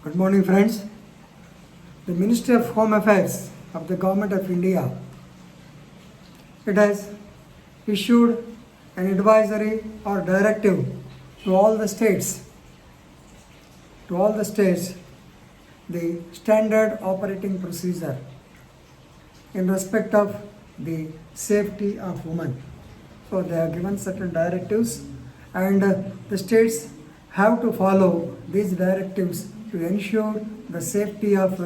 Good morning, friends. The Ministry of Home Affairs of the Government of India, it has issued an advisory or directive to all the states, the standard operating procedure in respect of the safety of women. So they have given certain directives, and the states have to follow these directives to ensure the safety of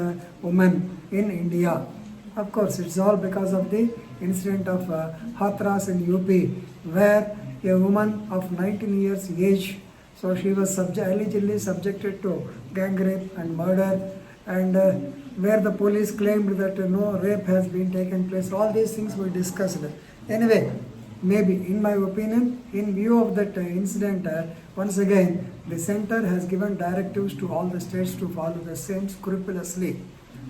women in India. Of course, it's all because of the incident of Hathras in UP, where a woman of 19 years age, so she was allegedly subjected to gang rape and murder, and where the police claimed that no rape has been taken place. All these things were discussed. Anyway, maybe in my opinion, in view of that incident, once again the center has given directives to all the states to follow the same scrupulously.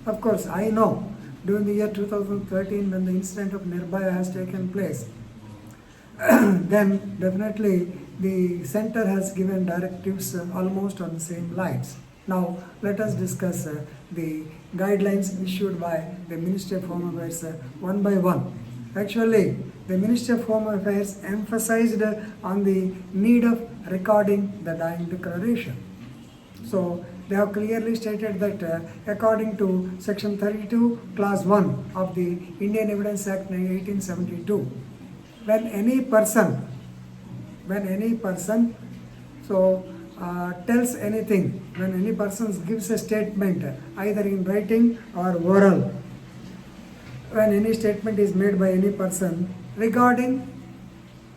Of course, I know during the year 2013, when the incident of Nirbhaya has taken place, then definitely the center has given directives almost on the same lines. Now let us discuss the guidelines issued by the Ministry of Home Affairs one by one. Actually, the Ministry of Home Affairs emphasized on the need of recording the dying declaration. So they have clearly stated that according to Section 32, Clause 1 of the Indian Evidence Act 1872, when any person tells anything, when any person gives a statement either in writing or oral, when any statement is made by any person regarding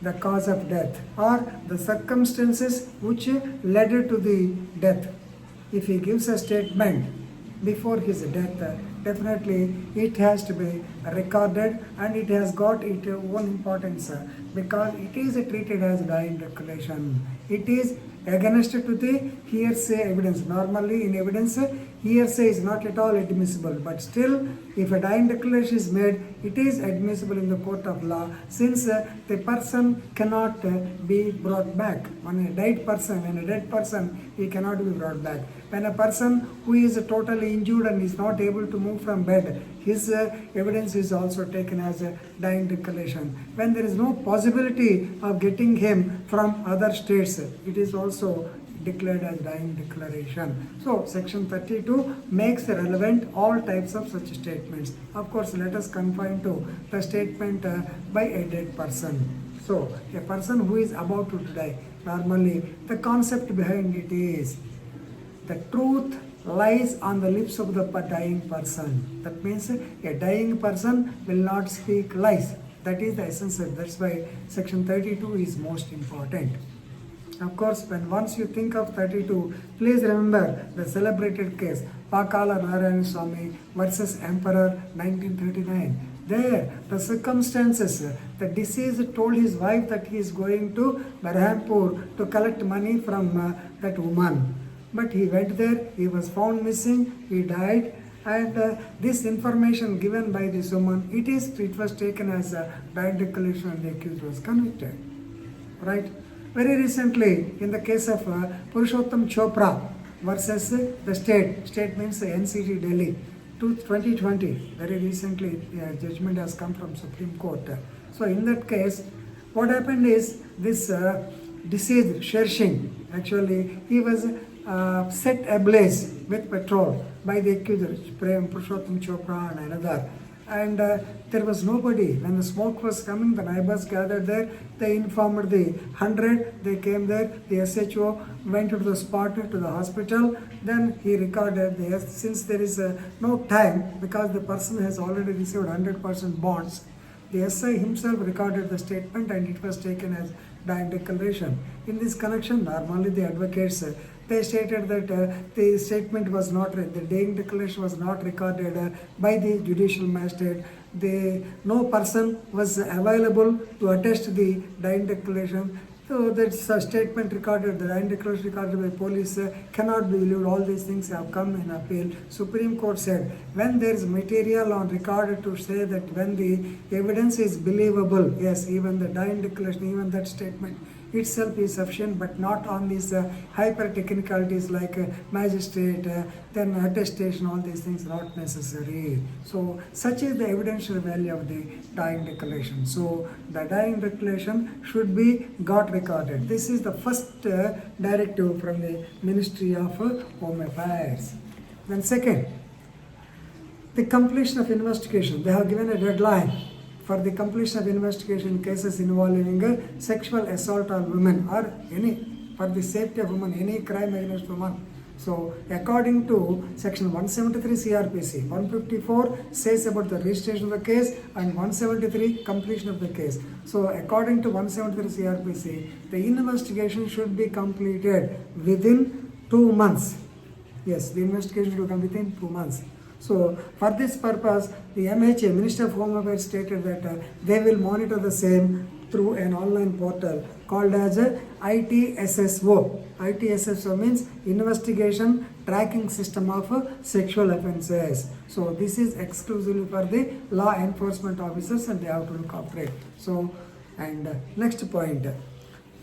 the cause of death or the circumstances which led to the death, if he gives a statement before his death, definitely it has to be recorded, and it has got its own importance because it is treated as dying declaration. It is against to the hearsay evidence. Normally in evidence, hearsay is not at all admissible, but still if a dying declaration is made, it is admissible in the court of law, since the person cannot be brought back. When a dead person, he cannot be brought back. When a person who is totally injured and is not able to move from bed, his evidence is also taken as a dying declaration. When there is no possibility of getting him from other states, it is also declared as dying declaration. So Section 32 makes relevant all types of such statements. Of course, let us confine to the statement by a dead person. So a person who is about to die, normally the concept behind it is the truth lies on the lips of the dying person. That means a dying person will not speak lies. That is the essence. That's why Section 32 is most important. Of course, when once you think of 32, please remember the celebrated case Pakala Narayana Swamy versus Emperor 1939. There, the circumstances, the deceased told his wife that he is going to Berhampur to collect money from that woman. But he went there, he was found missing, he died, and this information given by this woman, it was taken as a dying declaration, and the accused was convicted. Right? Very recently, in the case of Purushottam Chopra versus the state means NCT Delhi, 2020, very recently judgment has come from Supreme Court. So in that case, what happened is this deceased Shershin, actually he was set ablaze with petrol by the accused, Prem Purushottam Chopra and another. And there was nobody. When the smoke was coming, the neighbors gathered there. They informed the 100. They came there. The SHO went to the spot, to the hospital. Then he recorded since there is no time, because the person has already received 100% bonds, the SI himself recorded the statement, and it was taken as dying declaration. In this connection, normally the advocates, they stated that the statement was not, the dying declaration was not recorded by the judicial magistrate. No person was available to attest the dying declaration. So that statement recorded, the dying declaration recorded by police cannot be believed. All these things have come in appeal. Supreme Court said, when there is material on record to say that when the evidence is believable, yes, even the dying declaration, even that statement itself is sufficient, but not on these hyper technicalities like magistrate, then attestation, all these things not necessary. So such is the evidential value of the dying declaration. So the dying declaration should be got recorded. This is the first directive from the Ministry of Home Affairs. Then second, the completion of investigation. They have given a deadline for the completion of investigation cases involving sexual assault on women or any, for the safety of women, any crime against women. So according to section 173 CRPC, 154 says about the registration of the case and 173 completion of the case. So according to 173 CRPC, the investigation should be completed within 2 months. Yes, the investigation should come within 2 months. So for this purpose, the MHA, Minister of Home Affairs, stated that they will monitor the same through an online portal called as ITSSO. ITSSO means Investigation Tracking System of Sexual Offences. So this is exclusively for the law enforcement officers and they have to cooperate. So, and next point,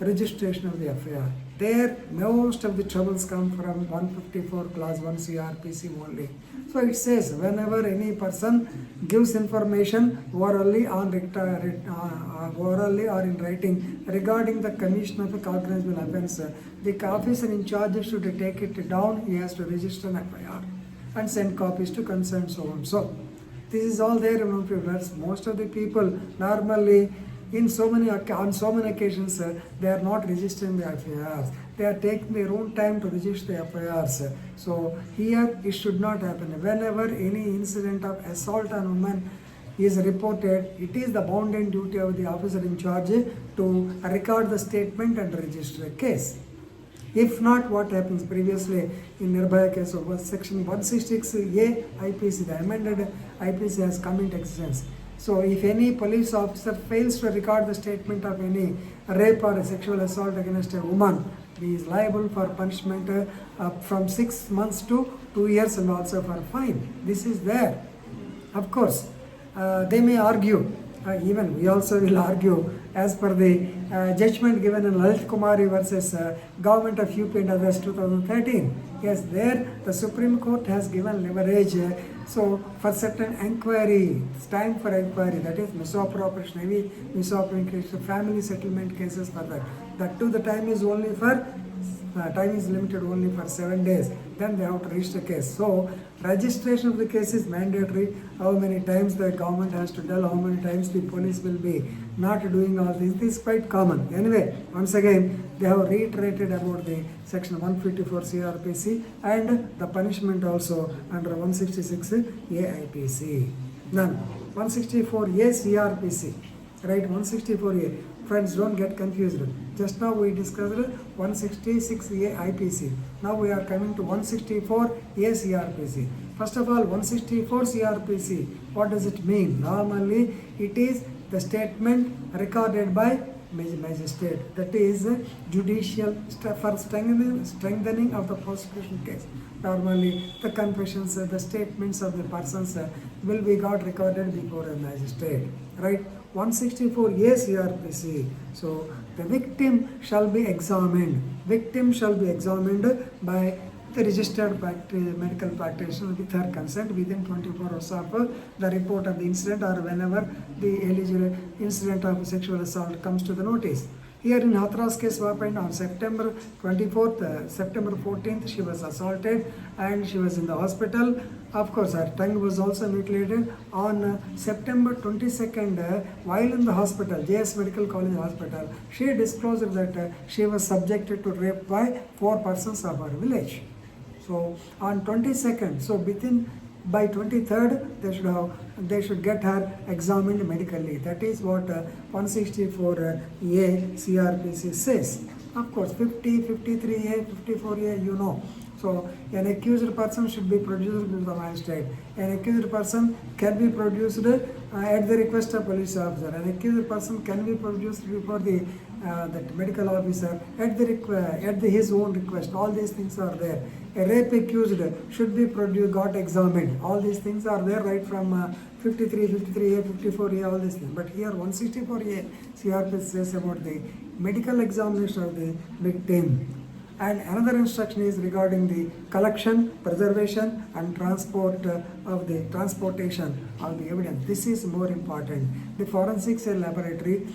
registration of the FIR. There most of the troubles come from 154 clause 1 CRPC only. So it says whenever any person gives information orally or in writing regarding the commission of a cognizable offence, the officer in charge should take it down. He has to register an FIR and send copies to concerned so and so. This is all there in most of the people normally on so many occasions they are not registering the FIRs. They are taking their own time to register the FIRs. So here it should not happen. Whenever any incident of assault on women is reported, it is the bounden duty of the officer in charge to record the statement and register a case. If not, what happens previously in Nirbhaya case of section 166A IPC, the amended IPC has come into existence. So if any police officer fails to record the statement of any rape or a sexual assault against a woman, he is liable for punishment from 6 months to 2 years and also for fine. This is there. Of course, they may argue, even we also will argue as per the judgment given in Lalit Kumari versus Government of UP and others 2013. Yes, there the Supreme Court has given leverage. So for certain inquiry, it's time for inquiry, that is misappropriation, heavy misappropriation, family settlement cases for that. That too, the time is only for, time is limited only for 7 days. Then they have to register the case. So registration of the case is mandatory. How many times the government has to tell, how many times the police will be not doing all this. This is quite common. Anyway, once again, they have reiterated about the section 154 CRPC and the punishment also under 166 AIPC. None. 164A CRPC. Right, 164A. Friends, don't get confused. Just now we discussed 166A IPC. Now we are coming to 164A CRPC. First of all, 164 CRPC, what does it mean? Normally, it is the statement recorded by magistrate. That is judicial for strengthening of the prosecution case. Normally, the confessions, the statements of the persons will be got recorded before a magistrate. Right? 164A CRPC. So the victim shall be examined. Victim shall be examined by the registered medical practitioner with her consent within 24 hours of the report of the incident or whenever the eligible incident of sexual assault comes to the notice. Here in Hathras case happened on September 24th, September 14th, she was assaulted and she was in the hospital. Of course, her tongue was also mutilated. On September 22nd, while in the hospital, JS Medical College Hospital, she disclosed that she was subjected to rape by 4 persons of her village. So on 22nd, so by 23rd, they should get her examined medically. That is what 164A CRPC says. Of course, 50, 53A, 54A, you know. So an accused person should be produced to the magistrate. An accused person can be produced at the request of police officer. An accused person can be produced before the that medical officer at his own request. All these things are there. A rape accused should be produced, got examined. All these things are there right from 53, 53A, 54A, all these things. But here 164A CRP says about the medical examination of the victim. And another instruction is regarding the collection, preservation and transportation of the evidence. This is more important. The forensics laboratory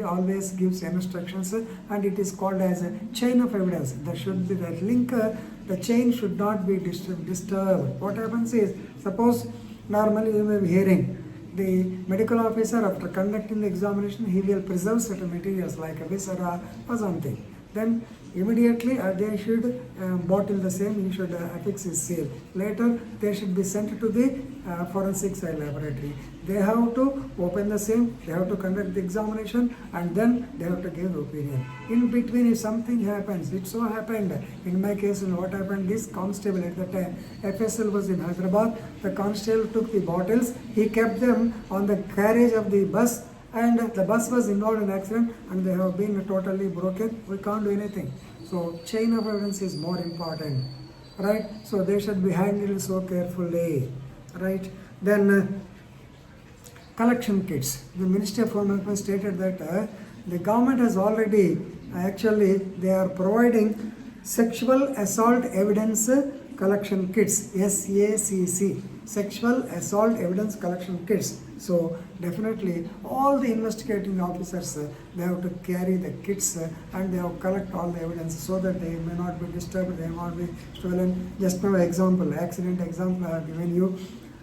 always gives instructions and it is called as a chain of evidence. There should be that link, the chain should not be disturbed. What happens is, suppose normally you may be hearing, the medical officer after conducting the examination, he will preserve certain materials like a viscera or something. Then immediately they should bottle the same, he should affix his seal. Later they should be sent to the forensics laboratory. They have to open the same, they have to conduct the examination and then they have to give opinion. In between if something happens, it so happened, in my case what happened, this constable at the time, FSL was in Hyderabad, the constable took the bottles, he kept them on the carriage of the bus, and the bus was involved in an accident and they have been totally broken. We can't do anything. So chain of evidence is more important, right? So they should be handled so carefully, right? Then collection kits. The Ministry of Home Affairs stated that the government has already, actually they are providing sexual assault evidence collection kits, SACC, sexual assault evidence collection kits. So definitely all the investigating officers, they have to carry the kits and they have to collect all the evidence so that they may not be disturbed, they may not be stolen. Just now accident example I have given you.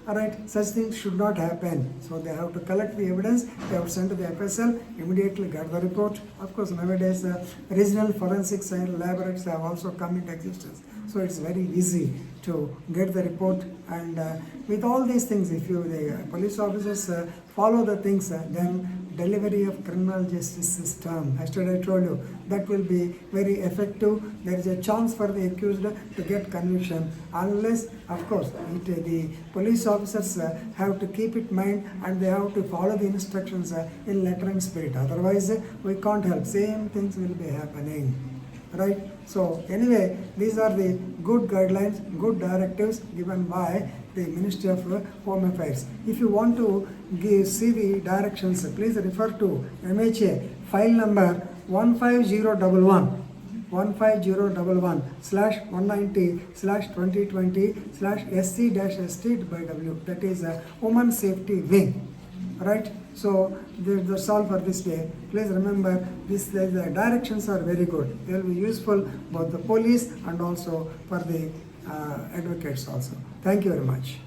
Alright, such things should not happen. So they have to collect the evidence, they have to send to the FSL, immediately get the report. Of course, nowadays regional forensics laboratories have also come into existence. So it's very easy to get the report, and with all these things, if the police officers follow the things, then delivery of criminal justice system, yesterday I told you, that will be very effective. There is a chance for the accused to get conviction, unless of course the police officers have to keep it in mind and they have to follow the instructions in letter and spirit. Otherwise we can't help, same things will be happening, right? So anyway, these are the good guidelines, good directives given by the Ministry of Home Affairs. If you want to see the directions, please refer to MHA file number 15011 15011/190/2020/SC-ST/W, that is Women Safety Wing, right? So that's all for this day. Please remember, the directions are very good. They will be useful both the police and also for the advocates also. Thank you very much.